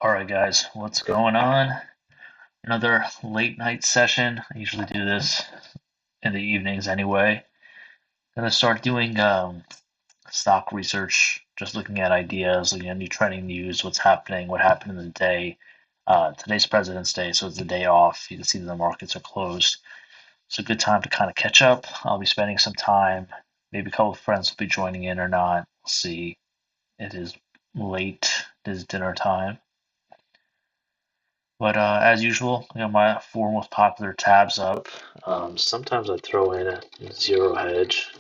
Alright guys, what's going on? Another late night session. I usually do this in the evenings anyway. Gonna start doing stock research, just looking at ideas, looking at new trending news, what's happening, what happened in the day. Today's President's Day, so it's the day off. You can see that the markets are closed. It's a good time to kind of catch up. I'll be spending some time. Maybe a couple of friends will be joining in or not. We'll see. It is late. It is dinner time. But as usual, my four most popular tabs up. Sometimes I throw in a zero hedge,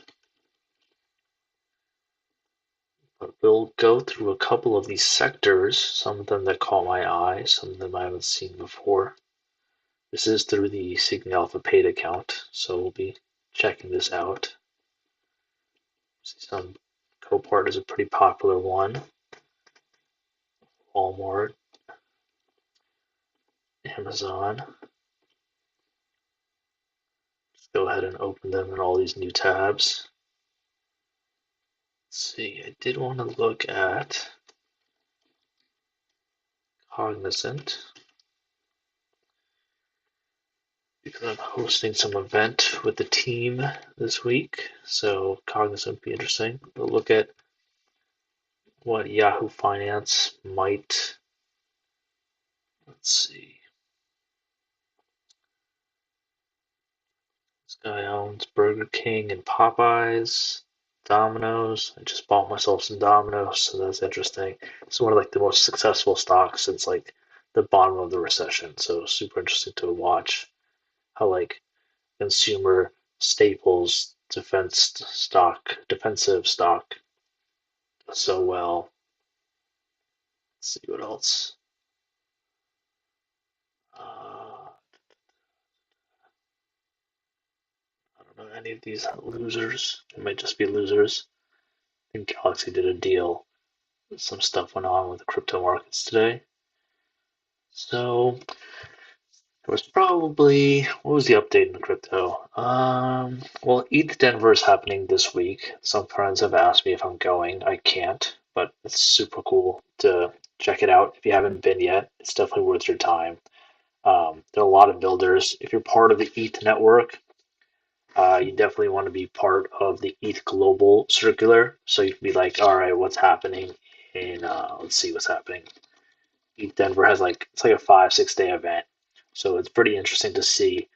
but we'll go through a couple of these sectors, some of them that caught my eye, some of them I haven't seen before. This is through the Sigma Alpha paid account, so we'll be checking this out. See, some Copart is a pretty popular one. Walmart, Amazon. Let's go ahead and open them in all these new tabs. Let's see, I did want to look at Cognizant because I'm hosting some event with the team this week, so Cognizant would be interesting. We'll look at what Yahoo Finance might. Let's see. This guy owns Burger King and Popeyes, Domino's. I just bought myself some Domino's, so that's interesting. It's one of the most successful stocks since the bottom of the recession. So super interesting to watch how consumer staples defensive stock does so well. Let's see what else. I don't know any of these losers. It might just be losers. I think Galaxy did a deal. Some stuff went on with the crypto markets today. So there was probably, what was the update in the crypto? Well, ETH Denver is happening this week. Some friends have asked me if I'm going. I can't, but it's super cool to check it out. If you haven't been yet, it's definitely worth your time. There are a lot of builders. If you're part of the ETH network, you definitely want to be part of the ETH Global Circular. So you can be like, all right, what's happening in, let's see what's happening. ETH Denver has it's like a 5-6 day event. So it's pretty interesting to see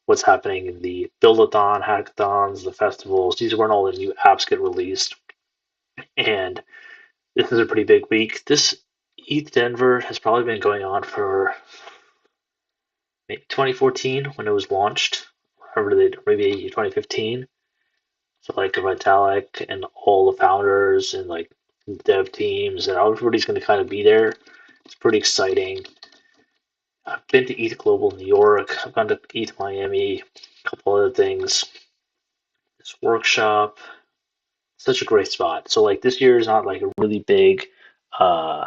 what's happening in the build-a-thon, hackathons, the festivals. These are when all the new apps get released. And this is a pretty big week. This ETH Denver has probably been going on for maybe 2014 when it was launched, or maybe 2015. So Vitalik and all the founders and dev teams and everybody's going to kind of be there. It's pretty exciting. I've been to ETH Global New York. I've gone to ETH Miami, a couple other things. This workshop, such a great spot. So this year is not a really big, uh,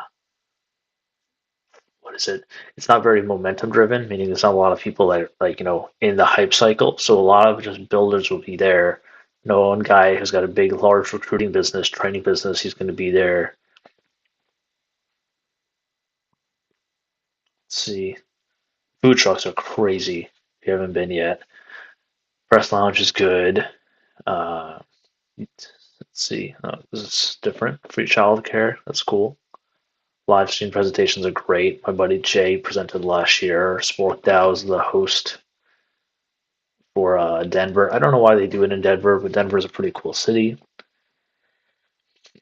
what is it? It's not very momentum driven, meaning there's not a lot of people that in the hype cycle. So a lot of just builders will be there. One guy who's got a big, large recruiting business, training business, he's going to be there. Let's see. Food trucks are crazy if you haven't been yet. Press Lounge is good. Let's see. Oh, this is different. Free childcare. That's cool. Live stream presentations are great. My buddy Jay presented last year. Spork Dow is the host for Denver. I don't know why they do it in Denver, but Denver is a pretty cool city.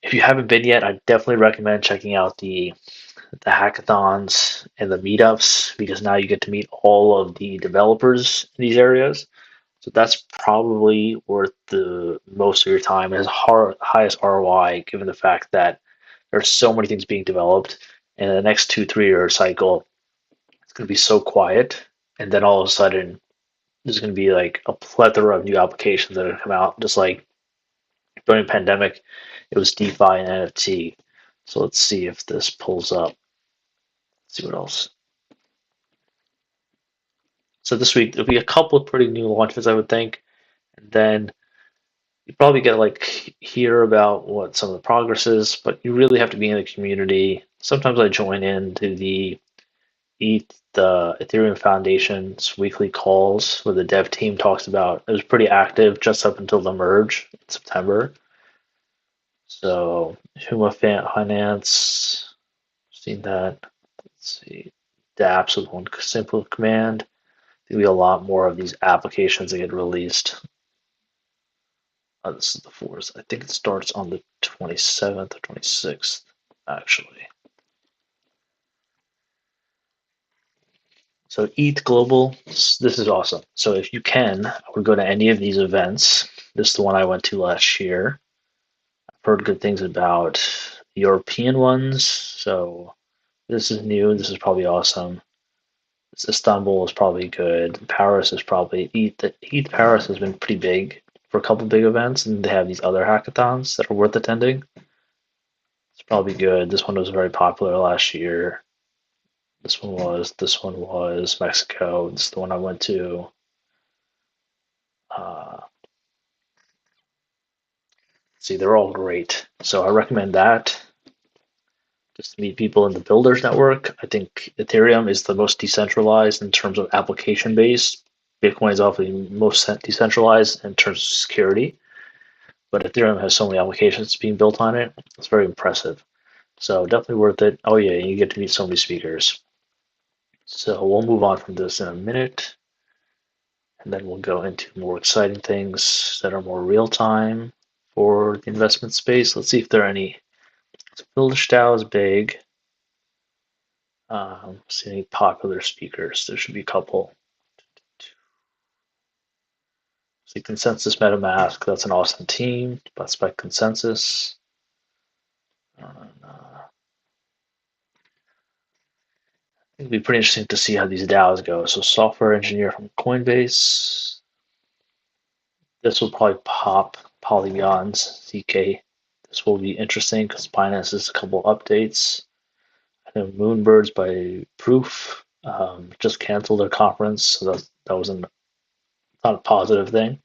If you haven't been yet, I definitely recommend checking out the hackathons and the meetups because now you get to meet all of the developers in these areas. So that's probably worth the most of your time. It has highest ROI given the fact that there's so many things being developed. And in the next 2-3 year cycle, it's going to be so quiet. And then all of a sudden, there's going to be a plethora of new applications that are come out. Just like during the pandemic, it was DeFi and NFT. So let's see if this pulls up. Let's see what else. So this week, there'll be a couple of pretty new launches, I would think. And then you probably get like hear about what some of the progress is, but you really have to be in the community. Sometimes I join into the Ethereum Foundation's weekly calls where the dev team talks about. It was pretty active just up until the merge in September. So Huma Finance, seen that. Let's see, dApps with one simple command. There'll be a lot more of these applications that get released. This is the 4th. I think it starts on the 27th or 26th, actually. So ETH Global, this is awesome. So if you can, I would go to any of these events. This is the one I went to last year. I've heard good things about European ones. So this is new. This is probably awesome. Istanbul is probably good. Paris is probably ETH Paris has been pretty big for a couple big events, and they have these other hackathons that are worth attending. It's probably good. This one was very popular last year. This one was Mexico. This is the one I went to. See, they're all great. So I recommend that. Just to meet people in the Builders Network. I think Ethereum is the most decentralized in terms of application base. Bitcoin is obviously most decentralized in terms of security, but Ethereum has so many applications being built on it. It's very impressive. So definitely worth it. Oh yeah, you get to meet so many speakers. So we'll move on from this in a minute, and then we'll go into more exciting things that are more real time for the investment space. Let's see if there are any. So Builderstyle is big. See any popular speakers? There should be a couple. See Consensus MetaMask. That's an awesome team. That's by Consensus. It'll be pretty interesting to see how these DAOs go. So software engineer from Coinbase. This will probably pop. Polygon's CK. This will be interesting because Binance has a couple updates. I know Moonbirds by Proof just canceled their conference, so that was not a positive thing.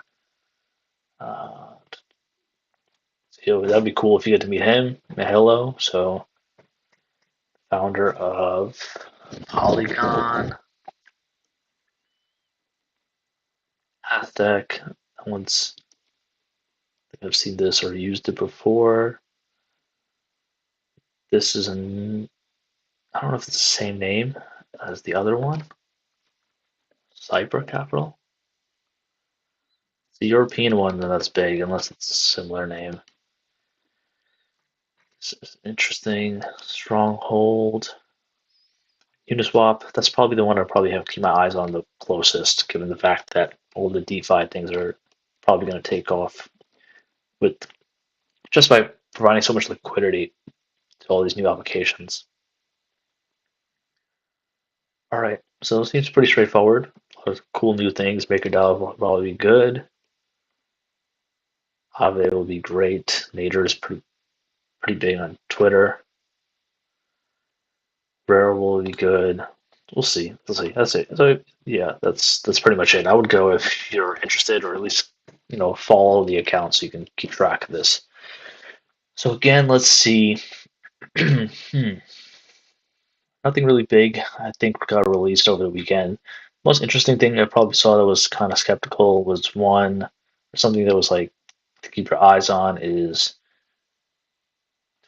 So that'd be cool if you get to meet him. Hello, so founder of Polygon, Aztec. That I think I've seen this or used it before. This is I don't know if it's the same name as the other one. Cyber Capital. It's the European one, then that's big, unless it's a similar name. This is interesting. Stronghold. Uniswap. That's probably the one I probably have to keep my eyes on the closest, given the fact that all the DeFi things are probably going to take off with just by providing so much liquidity to all these new applications. All right, so it seems pretty straightforward. A lot of cool new things. MakerDAO will probably be good. Aave will be great. Nader is pretty big on Twitter. Rare will be good. We'll see. That's it. So yeah, that's pretty much it. I would go if you're interested, or at least follow the account so you can keep track of this. So again, let's see. Nothing really big, I think, got released over the weekend. Most interesting thing I probably saw that was kind of skeptical was something that was like to keep your eyes on is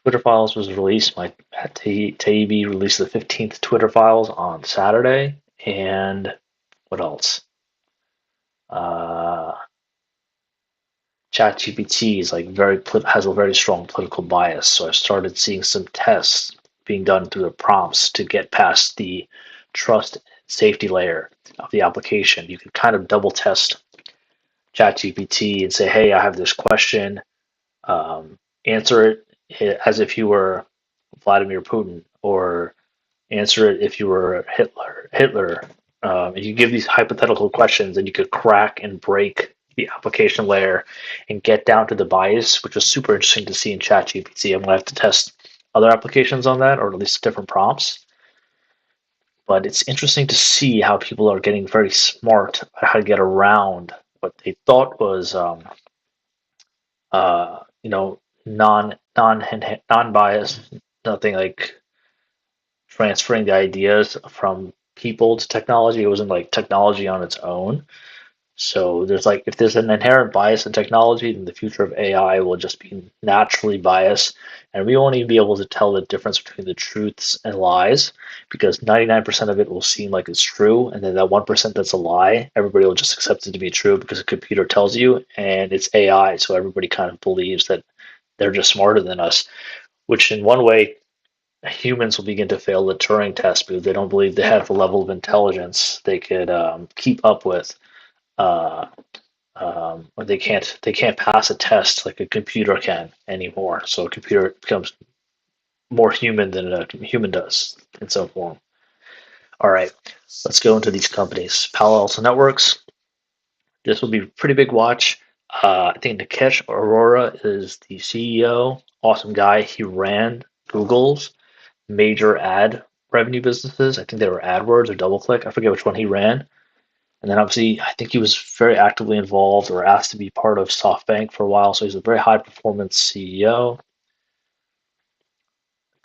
Twitter Files was released. Taibbi released the 15th Twitter Files on Saturday, and what else? ChatGPT is has a very strong political bias, so I started seeing some tests being done through the prompts to get past the trust and safety layer of the application. You can kind of double test ChatGPT and say, "Hey, I have this question. Answer it as if you were Vladimir Putin, or answer it if you were Hitler." And you give these hypothetical questions, and you could crack and break the application layer and get down to the bias, which was super interesting to see in ChatGPT. I'm gonna have to test other applications on that, or at least different prompts. But it's interesting to see how people are getting very smart at how to get around what they thought was non-biased, nothing like transferring the ideas from people to technology. It wasn't like technology on its own. So there's like if there's an inherent bias in technology, then the future of AI will just be naturally biased, and we won't even be able to tell the difference between the truths and lies because 99% of it will seem like it's true, and then that 1% that's a lie, everybody will just accept it to be true because a computer tells you, and it's AI, so everybody kind of believes that they're just smarter than us, which in one way humans will begin to fail the Turing test because they don't believe they have the level of intelligence they could keep up with. Uh, or they can't pass a test like a computer can anymore. So a computer becomes more human than a human does in some form. All right, let's go into these companies. Palo Alto Networks. This will be a pretty big watch. I think Nikesh Arora is the CEO. Awesome guy. He ran Google's major ad revenue businesses. I think they were AdWords or DoubleClick. I forget which one he ran. And then obviously, I think he was very actively involved or asked to be part of SoftBank for a while. So he's a very high performance CEO.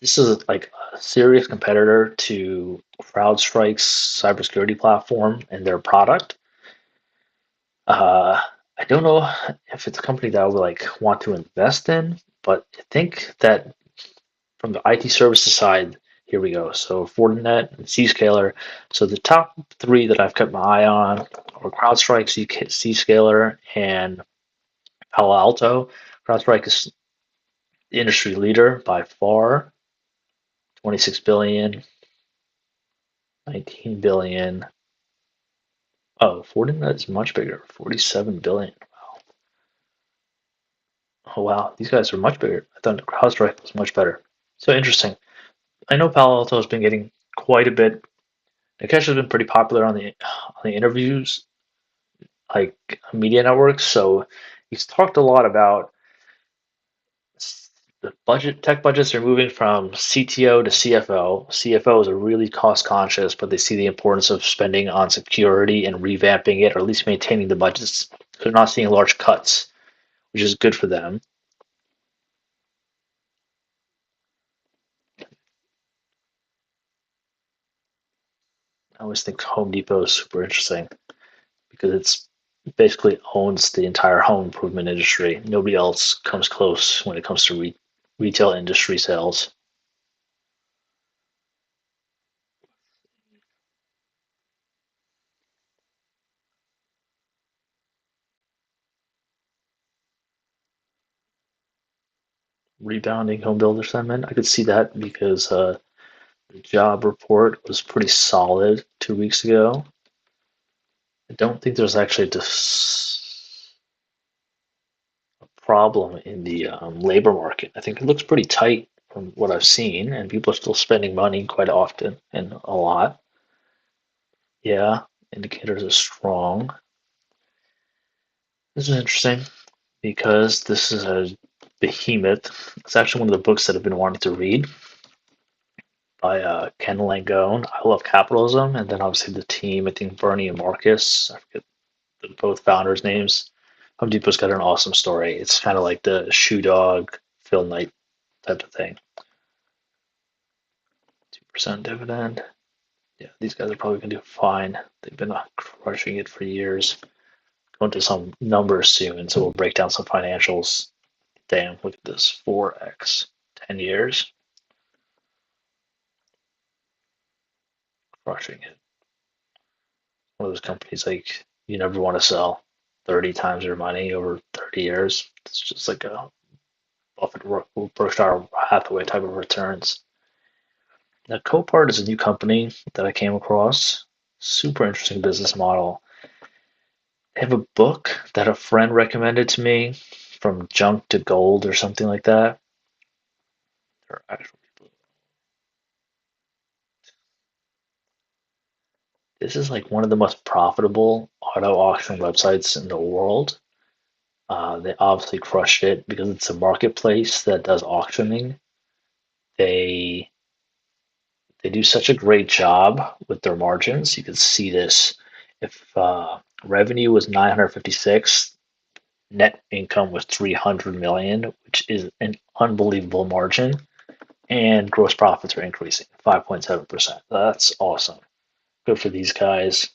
This is like a serious competitor to CrowdStrike's cybersecurity platform and their product. I don't know if it's a company that I would like want to invest in, but I think that from the IT services side, here we go. So Fortinet and Zscaler. So the top three that I've kept my eye on are CrowdStrike, Zscaler, and Palo Alto. CrowdStrike is the industry leader by far. 26 billion, 19 billion. Oh, Fortinet is much bigger. 47 billion. Wow. Oh wow, these guys are much bigger. I thought CrowdStrike was much better. So interesting. I know Palo Alto has been getting quite a bit. Nikesh has been pretty popular on the interviews, like media networks. So he's talked a lot about the tech budgets are moving from CTO to CFO. CFOs are really cost conscious, but they see the importance of spending on security and revamping it, or at least maintaining the budgets. They're not seeing large cuts, which is good for them. I always think Home Depot is super interesting because it's basically owns the entire home improvement industry. Nobody else comes close when it comes to retail industry sales. Rebounding home builder sentiment, I could see that because the job report was pretty solid 2 weeks ago. I don't think there's actually a problem in the labor market. I think it looks pretty tight from what I've seen, and people are still spending money quite often and a lot. Yeah, indicators are strong. This is interesting because this is a behemoth. It's actually one of the books that I've been wanting to read by Ken Langone. I love capitalism, and then obviously the team. I think Bernie and Marcus. I forget both founders' names. Home Depot's got an awesome story. It's kind of like the Shoe Dog, Phil Knight type of thing. 2% dividend. Yeah, these guys are probably going to do fine. They've been crushing it for years. Going to some numbers soon, so we'll break down some financials. Damn, look at this 4x, 10 years. Crushing it. One of those companies like you never want to sell 30 times your money over 30 years. It's just like a Buffett, Berkshire Hathaway type of returns. Now, Copart is a new company that I came across. Super interesting business model. They have a book that a friend recommended to me, From Junk to Gold or something like that. There are actual people. This is like one of the most profitable auto auction websites in the world. They obviously crushed it because it's a marketplace that does auctioning. They they do such a great job with their margins. You can see this. If revenue was 956, net income was 300 million, which is an unbelievable margin, and gross profits are increasing 5.7%. That's awesome. Good for these guys.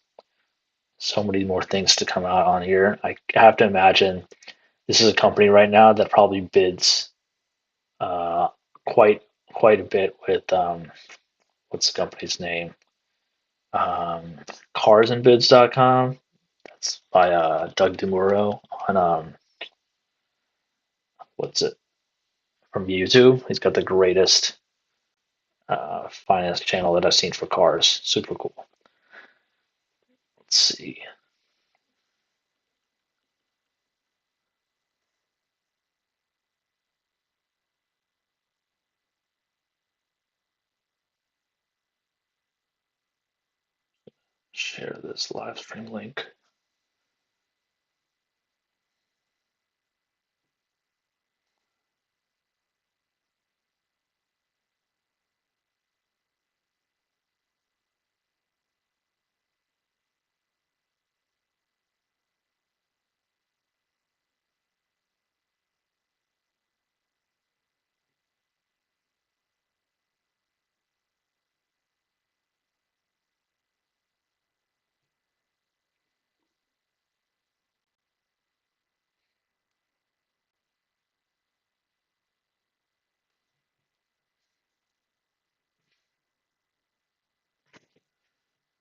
So many more things to come out on here. I have to imagine this is a company right now that probably bids uh, quite quite a bit with what's the company's name? Um, carsandbids.com. That's by Doug DeMuro on what's it from YouTube. He's got the greatest finance channel that I've seen for cars. Super cool. Let's see. Share this live stream link.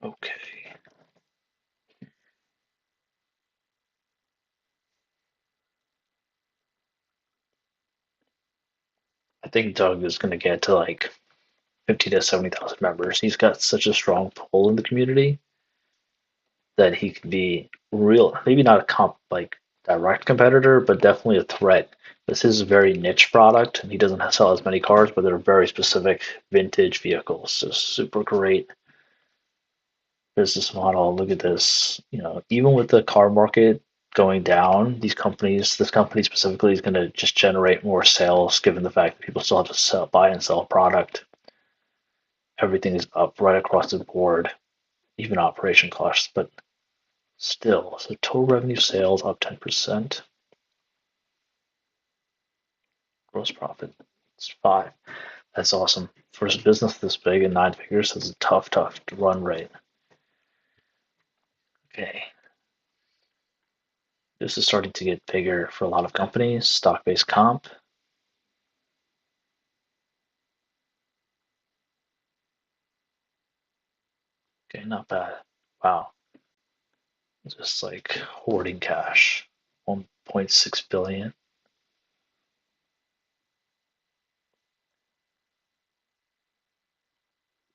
Okay. I think Doug is going to get to like 50 to 70,000 members. He's got such a strong pull in the community that he can be real, maybe not a like direct competitor, but definitely a threat. This is a very niche product, and he doesn't sell as many cars, but they're very specific vintage vehicles. So super great business model. Look at this. Even with the car market going down, this company specifically is going to just generate more sales, given the fact that people still have to buy and sell product. Everything is up right across the board, even operation costs, but still. So total revenue sales up 10%. Gross profit, it's 5. That's awesome. For a business this big and 9 figures, that's a tough run rate. Okay. This is starting to get bigger for a lot of companies. Stock-based comp. Okay, not bad. Wow. Just like hoarding cash. 1.6 billion.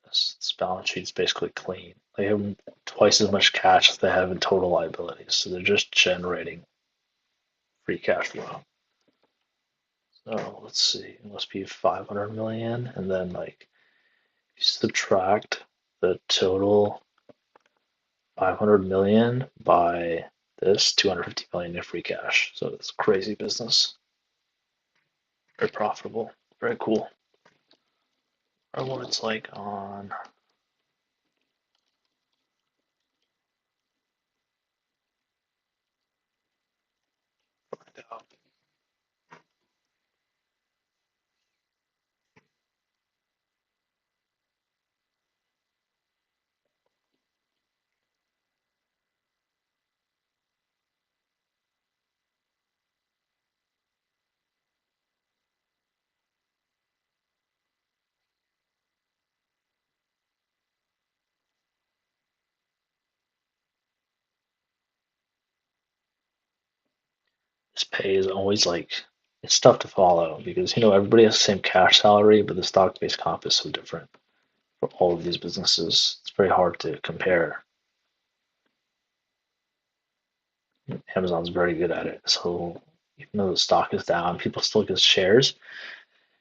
This balance sheet's basically clean. They have twice as much cash as they have in total liabilities, so they're just generating free cash flow. So let's see, it must be 500 million, and then like you subtract the total 500 million by this 250 million in free cash. So it's crazy business. Very profitable. Very cool. I wonder what it's like on. Find out. This pay is always like it's tough to follow because everybody has the same cash salary, but the stock-based comp is so different for all of these businesses. It's very hard to compare. Amazon's very good at it. So even though the stock is down, people still get shares,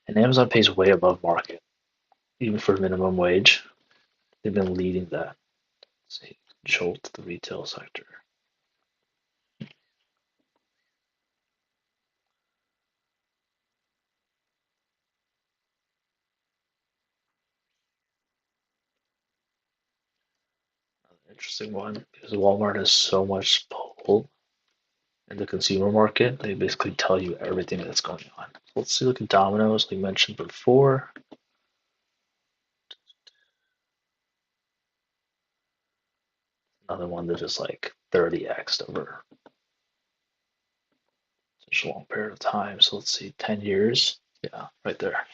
and Amazon pays way above market, even for minimum wage. They've been leading that. Let's see, jolt the retail sector. Interesting one because Walmart has so much pull. in the consumer market. They basically tell you everything that's going on. Let's see, look at Domino's, like mentioned before. Another one that is like 30x over such a long period of time. So let's see, 10 years. Yeah, right there,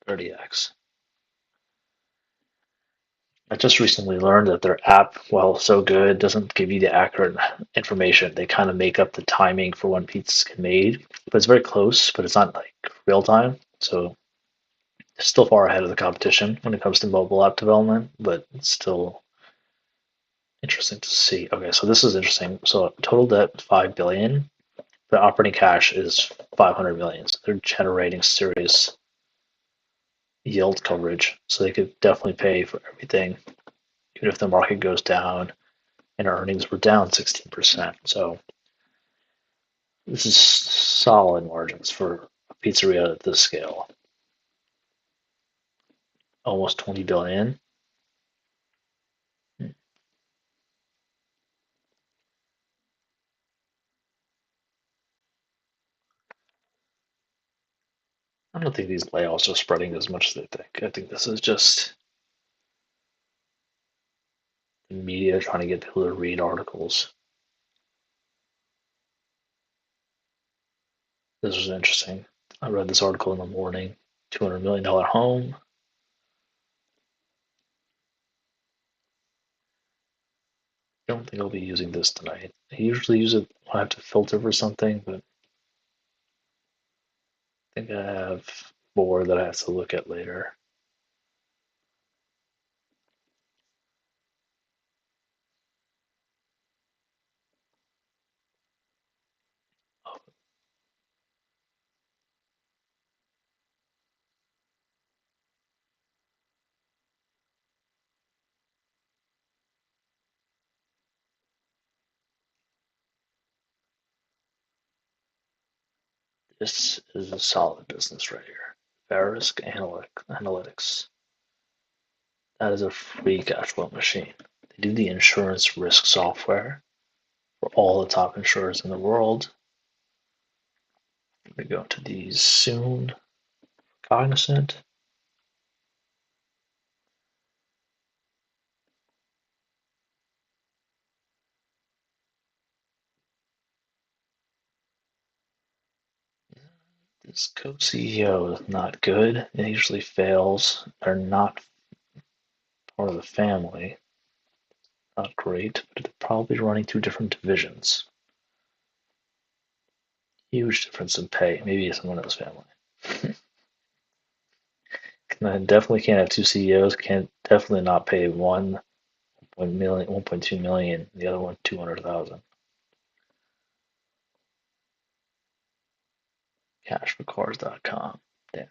30x. I just recently learned that their app, while so good, doesn't give you the accurate information. They kind of make up the timing for when pizzas get made, but it's very close, but it's not like real time. So it's still far ahead of the competition when it comes to mobile app development, but it's still interesting to see. Okay, so this is interesting. So total debt 5 billion. The operating cash is 500 million. So they're generating serious yield coverage. So they could definitely pay for everything, even if the market goes down and earnings were down 16%. So this is solid margins for a pizzeria at this scale. Almost 20 billion. I don't think these layoffs are spreading as much as they think. I think this is just the media trying to get people to read articles. This was interesting. I read this article in the morning. $200 million home. I don't think I'll be using this tonight. I usually use it when I have to filter for something, but I think I have more that I have to look at later. This is a solid business right here. Verisk Analytics. That is a free cash flow machine. They do the insurance risk software for all the top insurers in the world. We go into these soon. Cognizant. This co-CEO is not good. It usually fails. They're not part of the family. Not great, but they're probably running two different divisions. Huge difference in pay. Maybe someone in his family. I definitely can't have two CEOs. Can't definitely not pay one 1.2 million, the other one 200,000. Cashforcars.com. Damn.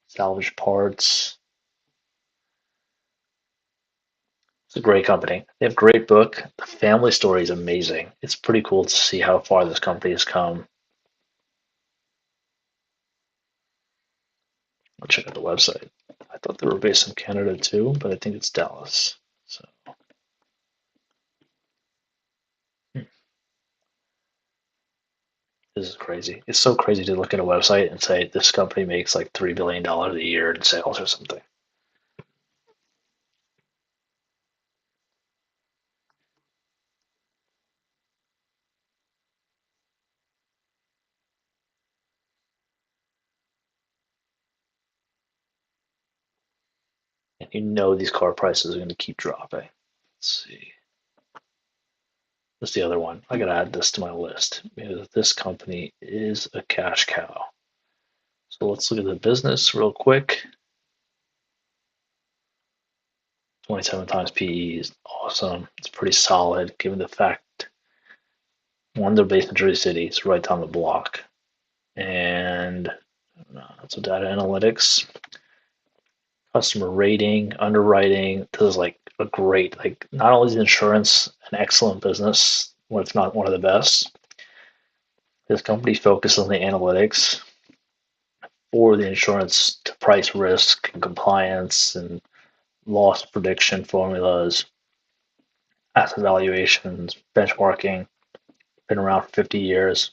Salvage parts. It's a great company. They have a great book. The family story is amazing. It's pretty cool to see how far this company has come. I'll check out the website. I thought they were based in Canada too, but I think it's Dallas. So this is crazy. It's so crazy to look at a website and say this company makes like $3 billion a year in sales or something. And you know these car prices are going to keep dropping. Let's see. What's the other one? I gotta add this to my list because this company is a cash cow. So let's look at the business real quick. 27 times PE is awesome. It's pretty solid given the fact one, they're based in Jersey City, it's right down the block. And so data analytics, customer rating, underwriting. This is like a great, like not only is insurance an excellent business, well, if not one of the best. This company focuses on the analytics for the insurance to price risk and compliance and loss prediction formulas, asset valuations, benchmarking. been around for 50 years.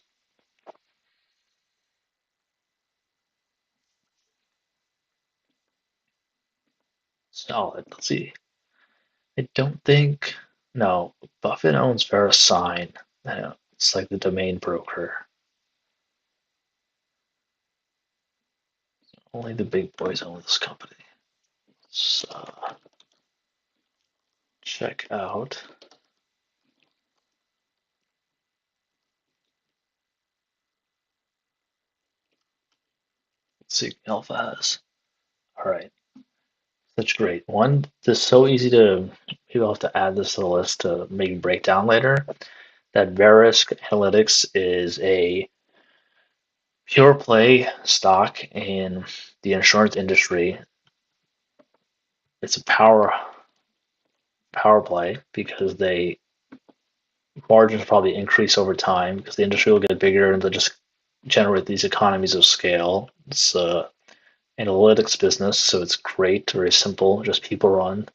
Solid. Let's see. I don't think, no, Buffett owns VeriSign. It's like the domain broker. Only the big boys own this company. So check out. Let's see what Alpha has. All right. That's great. One, this is so easy to, you'll have to add this to the list to maybe break down later. That Verisk Analytics is a pure play stock in the insurance industry. It's a power play because they margins probably increase over time because the industry will get bigger and they'll just generate these economies of scale. It's a analytics business, so it's great, very simple, just people run.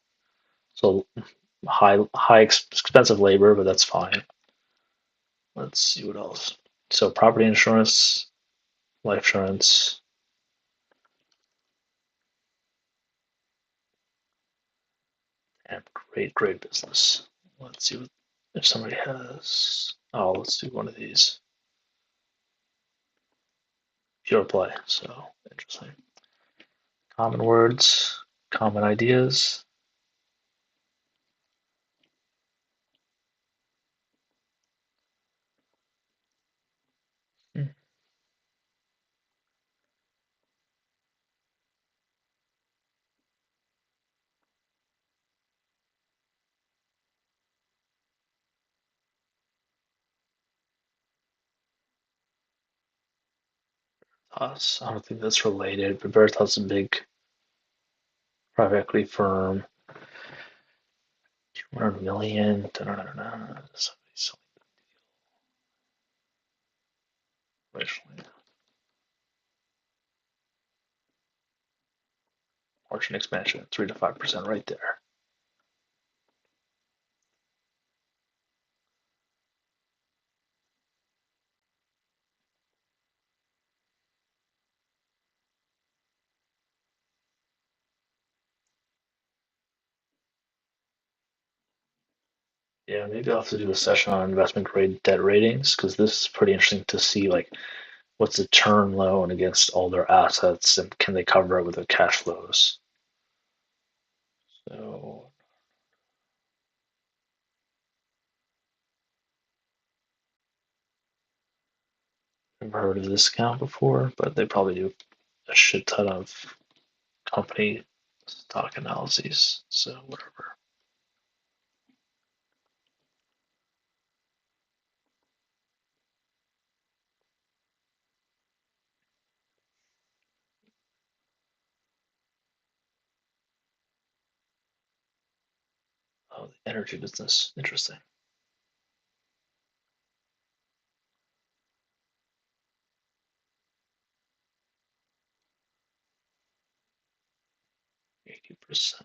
So high expensive labor, but that's fine. Let's see what else. So property insurance, life insurance, and great business. Let's see if somebody has. Oh, let's do one of these. Pure play. So interesting. Common words, common ideas. Hmm. Us. I don't think that's related, but Veritas is a big private equity firm. 200 million. Margin expansion, 3 to 5% right there. Yeah, maybe I'll have to do a session on investment grade debt ratings because this is pretty interesting to see like what's the term loan against all their assets and can they cover it with their cash flows. So I've never heard of this account before, but they probably do a shit ton of company stock analyses. So whatever. Oh, the energy business. Interesting. 80%.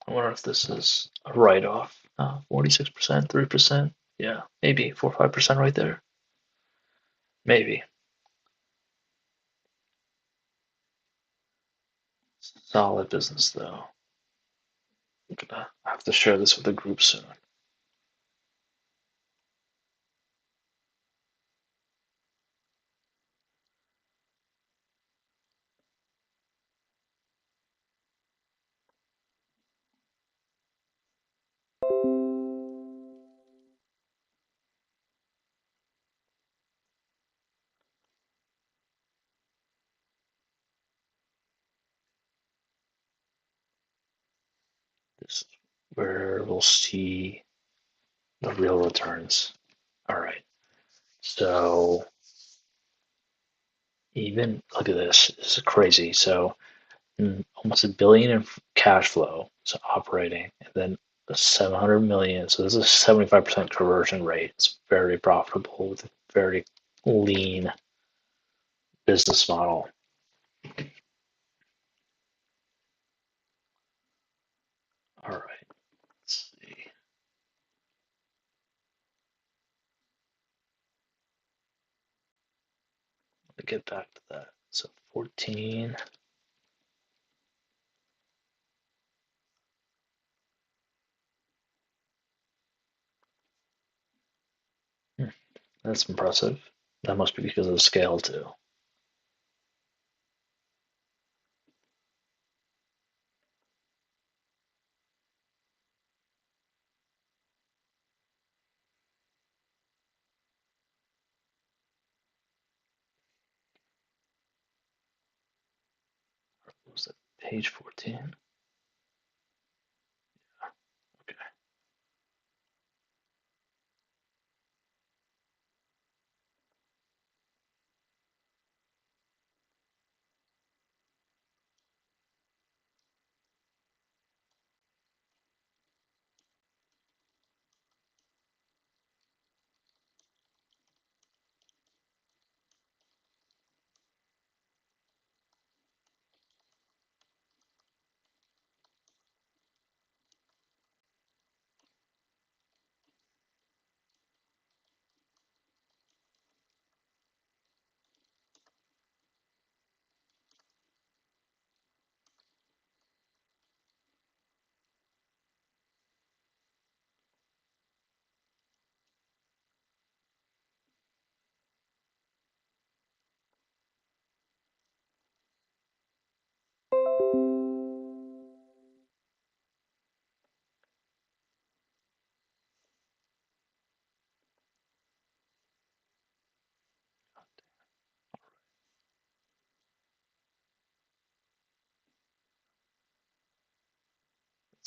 I wonder if this is a write-off. 46%, 3%. Yeah, maybe 4 or 5% right there. Maybe. Solid business though. I'm gonna have to share this with the group soon. This is where we'll see the real returns. All right. So even look at this. This is crazy. So almost a billion in cash flow, so operating, and then 700 million. So this is a 75% conversion rate. It's very profitable with a very lean business model. All right, let's see. Let me get back to that. So 14. That's impressive. That must be because of the scale too. What was that? Page 14. Okay.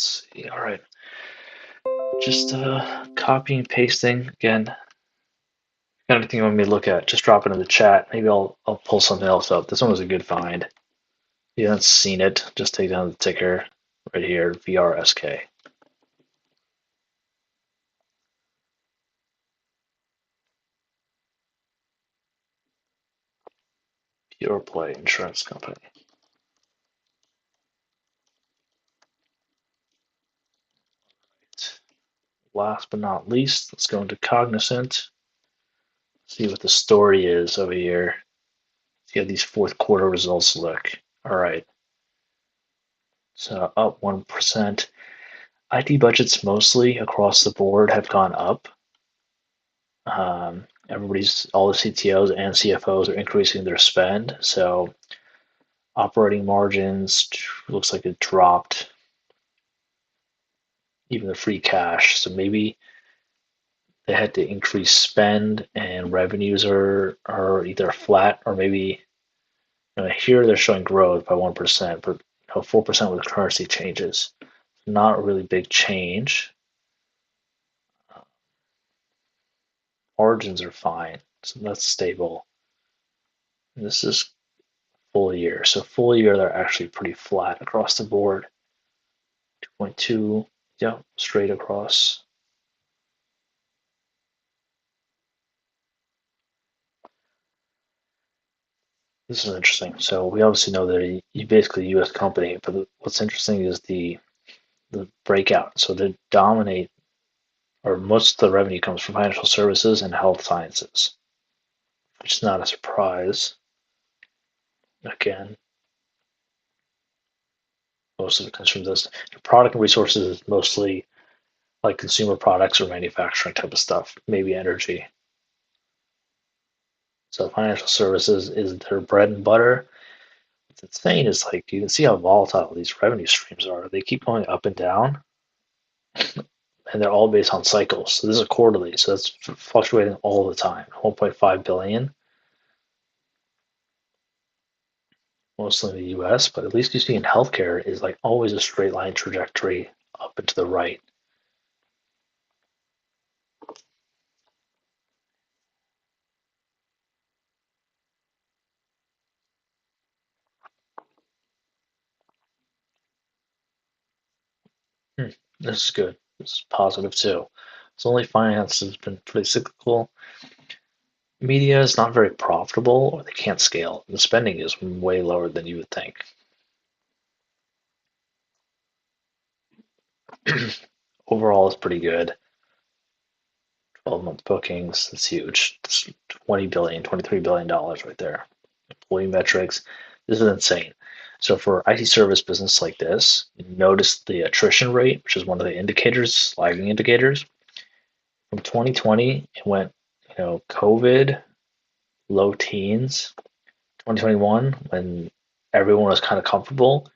Let's see. All right. Just copying and pasting again. Got anything you want me to look at? Just drop it in the chat. Maybe I'll pull something else up. This one was a good find. If you haven't seen it, just take down the ticker right here, VRSK. Pure Play Insurance Company. Last but not least, let's go into Cognizant. See what the story is over here. See how these fourth quarter results look. All right. So up 1%. IT budgets mostly across the board have gone up. All the CTOs and CFOs are increasing their spend. So operating margins looks like it dropped. Even the free cash. So maybe they had to increase spend and revenues are either flat or maybe here they're showing growth by 1%, but 4% with currency changes. Not a really big change. Margins are fine, so that's stable. And this is full year. So full year, they're actually pretty flat across the board. 2.2, yeah, straight across. This is interesting. So we obviously know that you basically a U.S. company, but what's interesting is the breakout. So they dominate, or most of the revenue comes from financial services and health sciences, which is not a surprise. Again, most of it comes from this. Product and resources is mostly like consumer products or manufacturing type of stuff, maybe energy. So financial services is their bread and butter. What's insane is like you can see how volatile these revenue streams are. They keep going up and down, and they're all based on cycles. So this is a quarterly, so it's fluctuating all the time. 1.5 billion, mostly in the U.S., but at least you see in healthcare is like always a straight line trajectory up and to the right. This is good. This is positive too. So only finance has been pretty cyclical. Media is not very profitable, or they can't scale. The spending is way lower than you would think. Overall is pretty good. 12-month bookings, that's huge. It's $20 billion, $23 billion right there. Employee metrics, this is insane. So for IT service business like this, you notice the attrition rate, which is one of the indicators, lagging indicators. From 2020, it went, COVID, low teens. 2021, when everyone was kind of comfortable,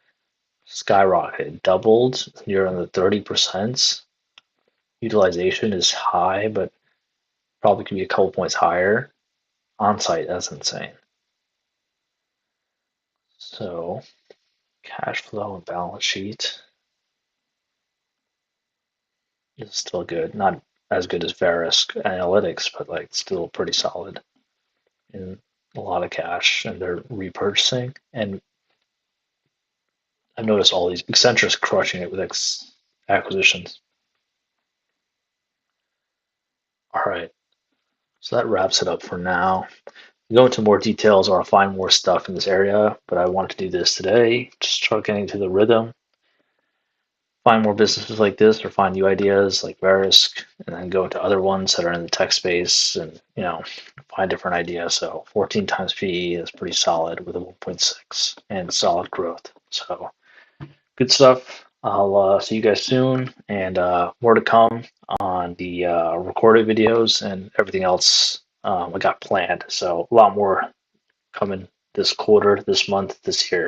skyrocketed, doubled. You're in the 30%. Utilization is high, but probably could be a couple points higher. On-site, that's insane. So cash flow and balance sheet is still good. Not as good as Verisk analytics, but like still pretty solid. And a lot of cash, and they're repurchasing. And I've noticed all these Accenture's crushing it with acquisitions. All right, so that wraps it up for now. Go into more details or I'll find more stuff in this area, but I wanted to do this today. Just start getting to the rhythm, find more businesses like this or find new ideas like Verisk, and then go into other ones that are in the tech space and, find different ideas. So 14 times PE is pretty solid with a 1.6 and solid growth. So good stuff. I'll see you guys soon, and more to come on the recorded videos and everything else I got planned. So a lot more coming this quarter, this month, this year.